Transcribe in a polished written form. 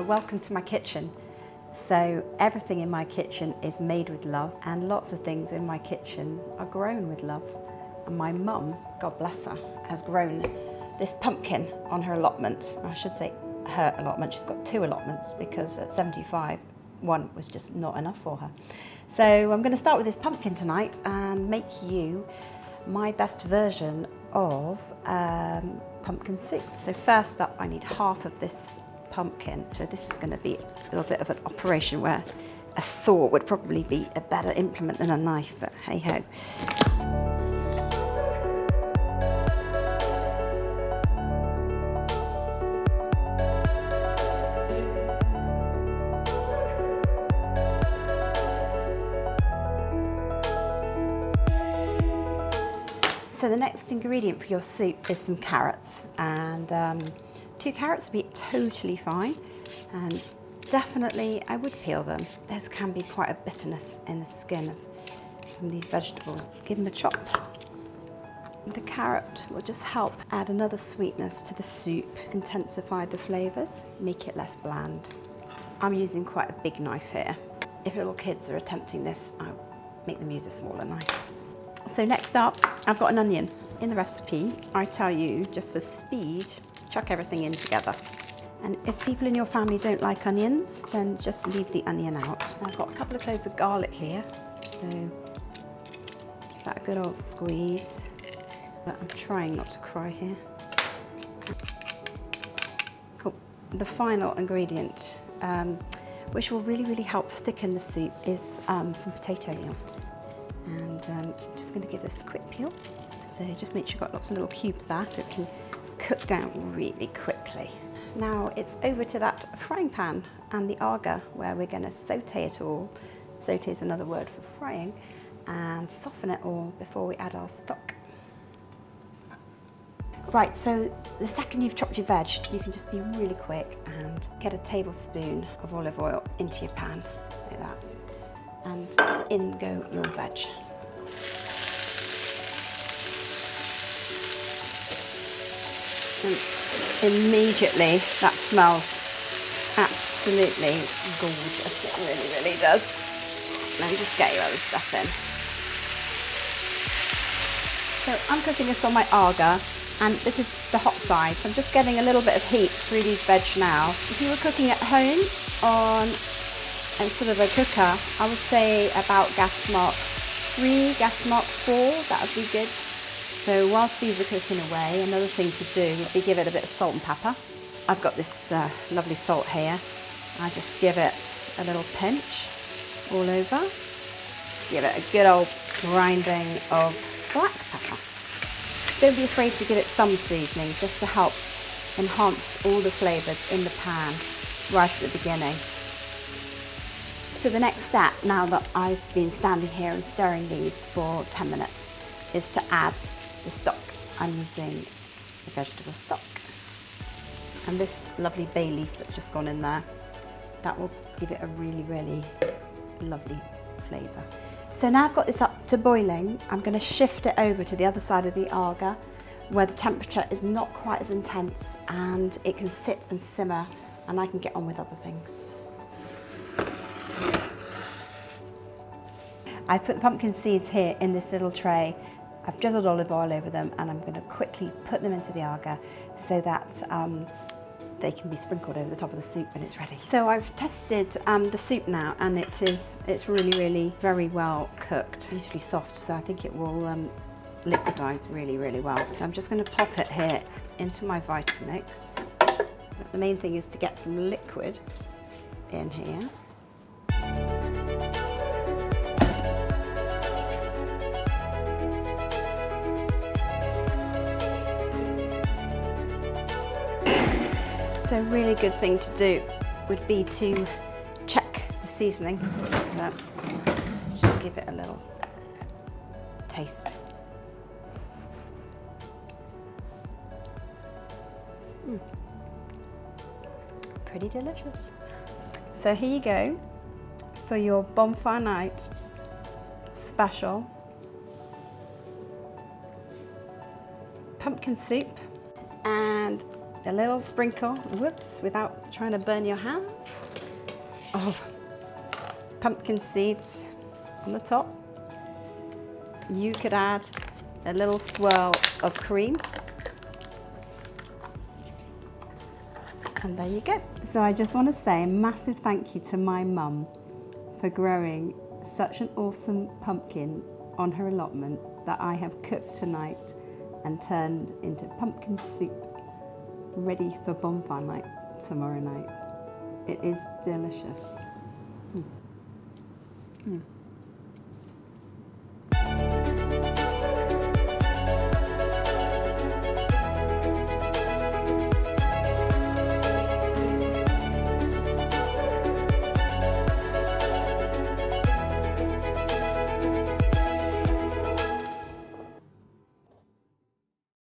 welcome to my kitchen. So everything in my kitchen is made with love, and lots of things in my kitchen are grown with love. And my mum, God bless her, has grown this pumpkin on her allotment. I should say her allotment. She's got 2 allotments because at 75, one was just not enough for her. So I'm going to start with this pumpkin tonight and make you my best version of pumpkin soup. So first up, I need half of this pumpkin. So this is going to be a little bit of an operation where a saw would probably be a better implement than a knife, but hey ho. So the next ingredient for your soup is some carrots, and 2 carrots would be totally fine, and definitely I would peel them. There can be quite a bitterness in the skin of some of these vegetables. Give them a chop. The carrot will just help add another sweetness to the soup, intensify the flavours, make it less bland. I'm using quite a big knife here. If little kids are attempting this, I'll make them use a smaller knife. So next up, I've got an onion. In the recipe, I tell you, just for speed, to chuck everything in together. And if people in your family don't like onions, then just leave the onion out. I've got a couple of cloves of garlic here, so give that a good old squeeze. But I'm trying not to cry here. Cool. The final ingredient, which will really help thicken the soup, is some potato meal. And I'm just going to give this a quick peel. So just make sure you've got lots of little cubes there so it can cook down really quickly. Now it's over to that frying pan and the arga where we're going to saute it all. Saute is another word for frying, and soften it all before we add our stock. Right, so the second you've chopped your veg, you can just be really quick and get a tablespoon of olive oil into your pan, like that. And in go your veg. And immediately that smells absolutely gorgeous. It really does. Let me just get your other stuff in. So I'm cooking this on my arga, and this is the hot side. So I'm just getting a little bit of heat through these veg now. If you were cooking at home on sort of a cooker, I would say about gas mark 3, gas mark 4, that would be good. So whilst these are cooking away, another thing to do would be give it a bit of salt and pepper. I've got this lovely salt here. I just give it a little pinch all over. Give it a good old grinding of black pepper. Don't be afraid to give it some seasoning just to help enhance all the flavours in the pan right at the beginning. So the next step, now that I've been standing here and stirring these for 10 minutes, is to add the stock. I'm using the vegetable stock. And this lovely bay leaf that's just gone in there, that will give it a really lovely flavour. So now I've got this up to boiling, I'm going to shift it over to the other side of the arga where the temperature is not quite as intense and it can sit and simmer and I can get on with other things. I put the pumpkin seeds here in this little tray. I've drizzled olive oil over them and I'm going to quickly put them into the arga so that they can be sprinkled over the top of the soup when it's ready. So I've tested the soup now, and it's really very well cooked. Usually soft, so I think it will liquidize really well. So I'm just going to pop it here into my Vitamix. But the main thing is to get some liquid in here. So a really good thing to do would be to check the seasoning. So just give it a little taste. Pretty delicious. So here you go for your Bonfire night special pumpkin soup and a little sprinkle, whoops, without trying to burn your hands, of pumpkin seeds on the top. You could add a little swirl of cream. And there you go. So I just want to say a massive thank you to my mum for growing such an awesome pumpkin on her allotment that I have cooked tonight and turned into pumpkin soup, ready for bonfire night tomorrow night. It is delicious.